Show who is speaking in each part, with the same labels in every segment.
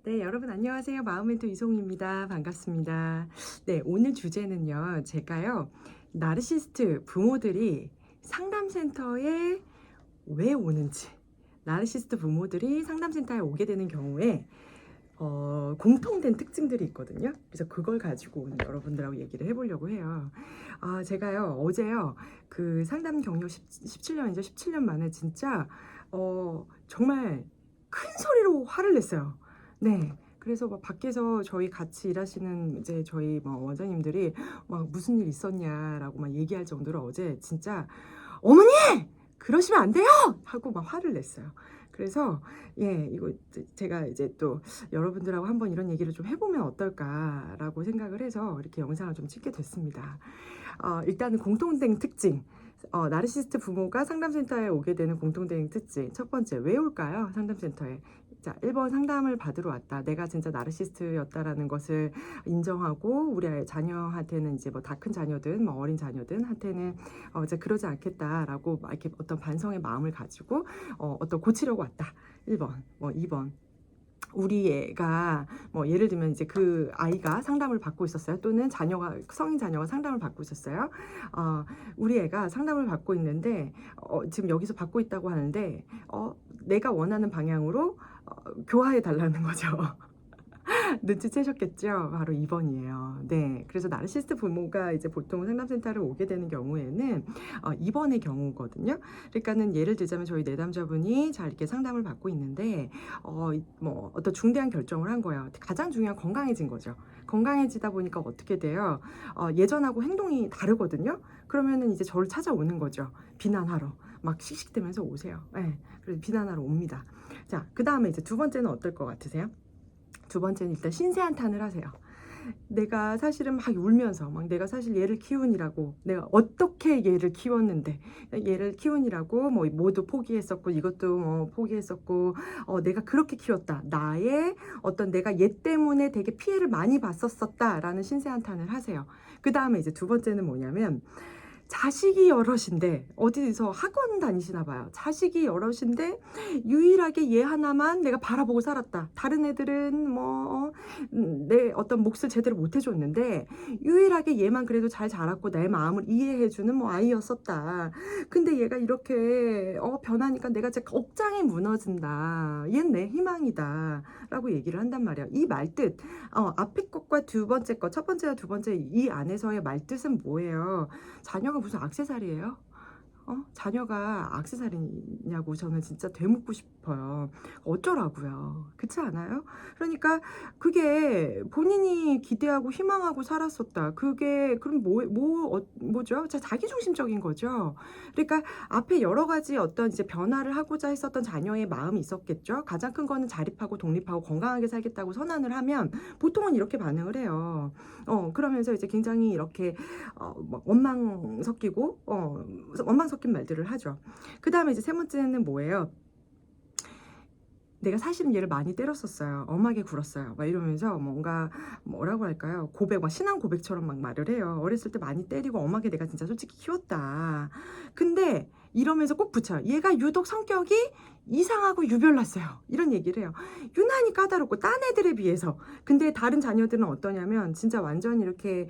Speaker 1: 네, 여러분 안녕하세요. 마음멘토 이송입니다. 반갑습니다. 네, 오늘 주제는요. 제가요. 나르시스트 부모들이 상담센터에 왜 오는지, 나르시스트 부모들이 상담센터에 오게 되는 경우에 공통된 특징들이 있거든요. 그래서 그걸 가지고 오늘 여러분들하고 얘기를 해보려고 해요. 제가요, 어제요, 그 상담 경력 17년이죠. 17년 만에 진짜, 정말 큰 소리로 화를 냈어요. 네. 그래서 막 밖에서 저희 같이 일하시는 이제 저희 뭐 원장님들이 막 무슨 일 있었냐라고 막 얘기할 정도로 어제 진짜 어머니! 그러시면 안 돼요! 하고 막 화를 냈어요. 그래서 예, 이거 제가 이제 또 여러분들하고 한번 이런 얘기를 좀 해보면 어떨까라고 생각을 해서 이렇게 영상을 좀 찍게 됐습니다. 일단은 공통된 특징. 나르시스트 부모가 상담센터에 오게 되는 공통된 특징. 첫 번째, 왜 올까요? 상담센터에. 자, 1번 상담을 받으러 왔다. 내가 진짜 나르시스트였다라는 것을 인정하고 우리 자녀한테는 이제 뭐 다 큰 자녀든 뭐 어린 자녀든 한테는 이제 그러지 않겠다라고 막 이렇게 어떤 반성의 마음을 가지고 어떤 고치려고 왔다. 1번. 뭐 2번. 우리 애가 뭐 예를 들면 이제 그 아이가 상담을 받고 있었어요. 또는 자녀가 성인 자녀가 상담을 받고 있었어요. 우리 애가 상담을 받고 있는데 지금 여기서 받고 있다고 하는데 내가 원하는 방향으로 교화해 달라는 거죠. 눈치채셨겠죠? 바로 2번이에요. 네. 그래서 나르시스트 부모가 이제 보통 상담센터를 오게 되는 경우에는 2번의 경우거든요. 그러니까는 예를 들자면 저희 내담자분이 잘 이렇게 상담을 받고 있는데 뭐 어떤 중대한 결정을 한 거예요. 가장 중요한 건강해진 거죠. 건강해지다 보니까 어떻게 돼요? 예전하고 행동이 다르거든요. 그러면은 이제 저를 찾아오는 거죠. 비난하러. 막 씩씩대면서 오세요. 네. 그래서 비난하러 옵니다. 자, 그 다음에 이제 두 번째는 어떨 것 같으세요? 두 번째는 일단 신세한탄을 하세요. 내가 사실은 막 울면서 막 내가 사실 얘를 키우느라고 내가 어떻게 얘를 키웠는데 얘를 키우느라고 뭐 모두 포기했었고 이것도 포기했었고 내가 그렇게 키웠다. 나의 어떤 내가 얘 때문에 되게 피해를 많이 봤었다라는 신세한탄을 하세요. 그 다음에 이제 두 번째는 뭐냐면 자식이 여럿인데 어디서 학원 다니시나 봐요. 자식이 여럿인데 유일하게 얘 하나만 내가 바라보고 살았다. 다른 애들은 내 어떤 몫을 제대로 못 해줬는데 유일하게 얘만 그래도 잘 자랐고 내 마음을 이해해주는 뭐 아이였었다. 근데 얘가 이렇게 변하니까 내가 진짜 억장이 무너진다. 얘는 내 희망이다. 라고 얘기를 한단 말이야. 이 말뜻 앞에 것과 두 번째 것, 첫 번째와 두 번째 이 안에서의 말뜻은 뭐예요? 자녀가 무슨 액세서리예요? 자녀가 액세서리냐고 저는 진짜 되묻고 싶어요. 어쩌라고요. 그렇지 않아요? 그러니까 그게 본인이 기대하고 희망하고 살았었다. 그게 그럼 뭐죠? 자기중심적인 거죠. 그러니까 앞에 여러 가지 어떤 이제 변화를 하고자 했었던 자녀의 마음이 있었겠죠. 가장 큰 거는 자립하고 독립하고 건강하게 살겠다고 선언을 하면 보통은 이렇게 반응을 해요. 그러면서 이제 굉장히 이렇게 막 원망 섞이고 원망 섞인 말들을 하죠. 그 다음에 이제 세 번째는 뭐예요? 내가 사실은 얘를 많이 때렸었어요. 엄하게 굴었어요. 막 이러면서 뭔가 뭐라고 할까요? 막 신앙 고백처럼 막 말을 해요. 어렸을 때 많이 때리고 엄하게 내가 진짜 솔직히 키웠다. 근데 이러면서 꼭 붙여요. 얘가 유독 성격이 이상하고 유별났어요. 이런 얘기를 해요. 유난히 까다롭고 딴 애들에 비해서. 근데 다른 자녀들은 어떠냐면 진짜 완전히 이렇게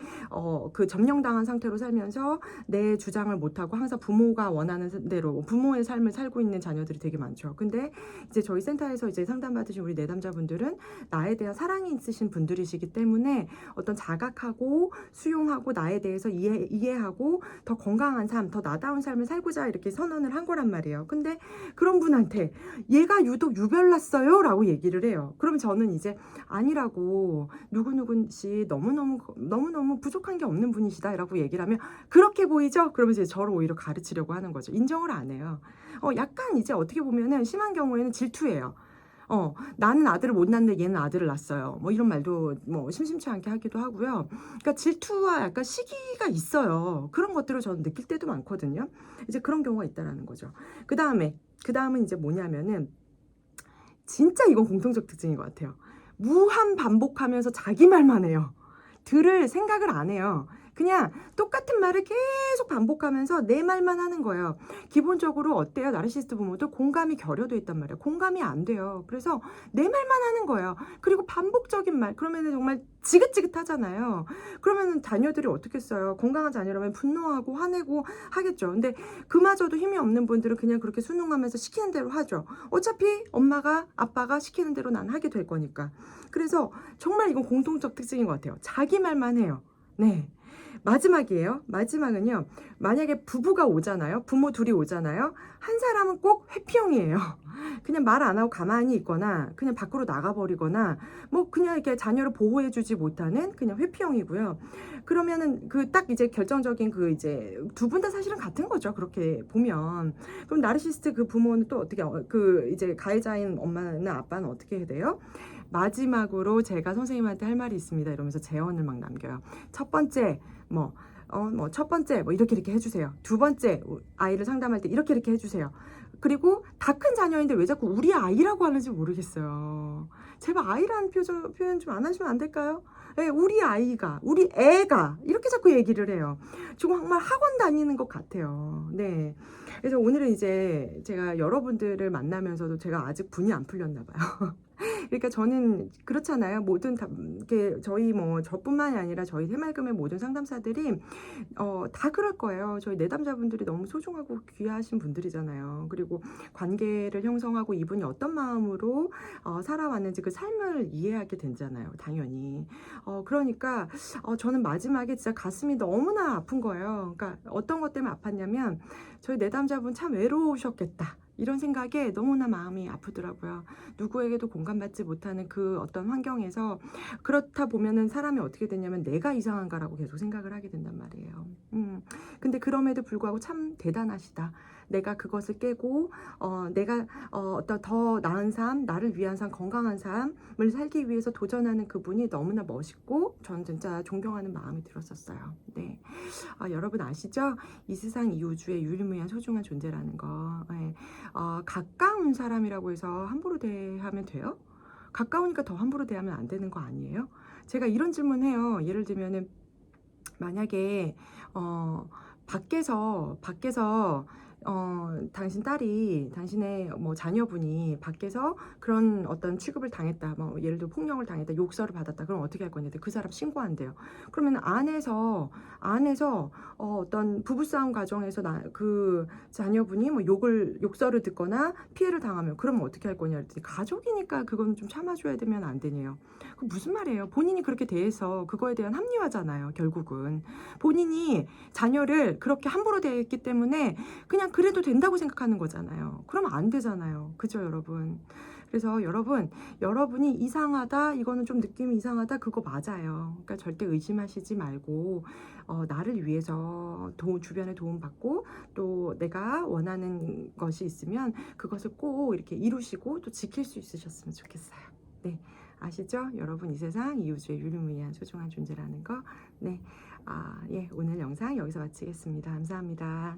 Speaker 1: 그 점령당한 상태로 살면서 내 주장을 못하고 항상 부모가 원하는 대로 부모의 삶을 살고 있는 자녀들이 되게 많죠. 근데 이제 저희 센터에서 이제 상담받으신 우리 내담자분들은 나에 대한 사랑이 있으신 분들이시기 때문에 어떤 자각하고 수용하고 나에 대해서 이해하고 더 건강한 삶, 더 나다운 삶을 살고자 이렇게 선언을 한 거란 말이에요. 근데 그런 분한테 얘가 유독 유별났어요 라고 얘기를 해요. 그럼 저는 이제 아니라고 누구누구씨 너무너무 부족한 게 없는 분이시다 라고 얘기를 하면 그렇게 보이죠? 그러면서 저를 오히려 가르치려고 하는 거죠. 인정을 안 해요. 약간 이제 어떻게 보면은 심한 경우에는 질투예요. 나는 아들을 못 낳는데 얘는 아들을 낳았어요. 뭐 이런 말도 뭐 심심치 않게 하기도 하고요. 그러니까 질투와 약간 시기가 있어요. 그런 것들을 저는 느낄 때도 많거든요. 이제 그런 경우가 있다라는 거죠. 그 다음은 이제 뭐냐면은 진짜 이건 공통적 특징인 것 같아요. 무한 반복하면서 자기 말만 해요. 들을 생각을 안 해요. 그냥 똑같은 말을 계속 반복하면서 내 말만 하는 거예요. 기본적으로 어때요? 나르시스트 부모도 공감이 결여돼 있단 말이에요. 공감이 안 돼요. 그래서 내 말만 하는 거예요. 그리고 반복적인 말. 그러면은 정말 지긋지긋하잖아요. 그러면은 자녀들이 어떻겠어요? 건강한 자녀라면 분노하고 화내고 하겠죠. 근데 그마저도 힘이 없는 분들은 그냥 그렇게 순응하면서 시키는 대로 하죠. 어차피 엄마가 아빠가 시키는 대로 난 하게 될 거니까. 그래서 정말 이건 공통적 특징인 것 같아요. 자기 말만 해요. 네. 마지막이에요. 마지막은요. 만약에 부부가 오잖아요. 부모 둘이 오잖아요. 한 사람은 꼭 회피형이에요. 그냥 말 안 하고 가만히 있거나 그냥 밖으로 나가버리거나 뭐 그냥 이렇게 자녀를 보호해주지 못하는 그냥 회피형이고요. 그러면은 그 딱 이제 결정적인 그 이제 두 분 다 사실은 같은 거죠. 그렇게 보면. 그럼 나르시스트 그 부모는 또 어떻게 그 이제 가해자인 엄마는 아빠는 어떻게 해야 돼요? 마지막으로 제가 선생님한테 할 말이 있습니다. 이러면서 제언을 막 남겨요. 첫 번째, 첫 번째, 이렇게 해주세요. 두 번째, 아이를 상담할 때 이렇게 해주세요. 그리고 다 큰 자녀인데 왜 자꾸 우리 아이라고 하는지 모르겠어요. 제발 아이라는 표현 좀 안 하시면 안 될까요? 네, 우리 아이가, 우리 애가, 이렇게 자꾸 얘기를 해요. 정말 학원 다니는 것 같아요. 네. 그래서 오늘은 이제 제가 여러분들을 만나면서도 제가 아직 분이 안 풀렸나 봐요. 그러니까 저는 그렇잖아요. 모든 이렇게 저희 저뿐만이 아니라 저희 새말금의 모든 상담사들이 다 그럴 거예요. 저희 내담자분들이 너무 소중하고 귀하신 분들이잖아요. 그리고 관계를 형성하고 이분이 어떤 마음으로 살아왔는지 그 삶을 이해하게 되잖아요. 당연히. 그러니까 저는 마지막에 진짜 가슴이 너무나 아픈 거예요. 그러니까 어떤 것 때문에 아팠냐면 저희 내담자분 참 외로우셨겠다. 이런 생각에 너무나 마음이 아프더라고요. 누구에게도 공감받지 못하는 그 어떤 환경에서 그렇다 보면은 사람이 어떻게 되냐면 내가 이상한가라고 계속 생각을 하게 된단 말이에요. 근데 그럼에도 불구하고 참 대단하시다. 내가 그것을 깨고 내가 어떤 더 나은 삶, 나를 위한 삶, 건강한 삶을 살기 위해서 도전하는 그분이 너무나 멋있고 저는 진짜 존경하는 마음이 들었었어요. 네. 여러분 아시죠? 이 세상 이 우주의 유일무이한 소중한 존재라는 거. 네. 가까운 사람이라고 해서 함부로 대하면 돼요? 가까우니까 더 함부로 대하면 안 되는 거 아니에요? 제가 이런 질문 해요. 예를 들면은 만약에 밖에서 당신 딸이 당신의 자녀분이 밖에서 그런 어떤 취급을 당했다. 예를 들어 폭력을 당했다. 욕설을 받았다. 그럼 어떻게 할 거냐? 그 사람 신고한대요. 그러면 안에서 어떤 부부싸움 과정에서 그 자녀분이 욕설을 듣거나 피해를 당하면 그러면 어떻게 할 거냐 그랬더니 가족이니까 그건 좀 참아줘야 되면 안 되네요. 그 무슨 말이에요? 본인이 그렇게 대해서 그거에 대한 합리화잖아요. 결국은 본인이 자녀를 그렇게 함부로 대했기 때문에 그냥 그래도 된다고 생각하는 거잖아요. 그러면 안 되잖아요. 그죠, 여러분? 그래서 여러분이 이상하다, 이거는 좀 느낌이 이상하다, 그거 맞아요. 그러니까 절대 의심하시지 말고, 나를 위해서 주변에 도움받고, 또 내가 원하는 것이 있으면 그것을 꼭 이렇게 이루시고 또 지킬 수 있으셨으면 좋겠어요. 네. 아시죠? 여러분 이 세상 이 우주의 유일무이한 소중한 존재라는 거. 네. 예, 오늘 영상 여기서 마치겠습니다. 감사합니다.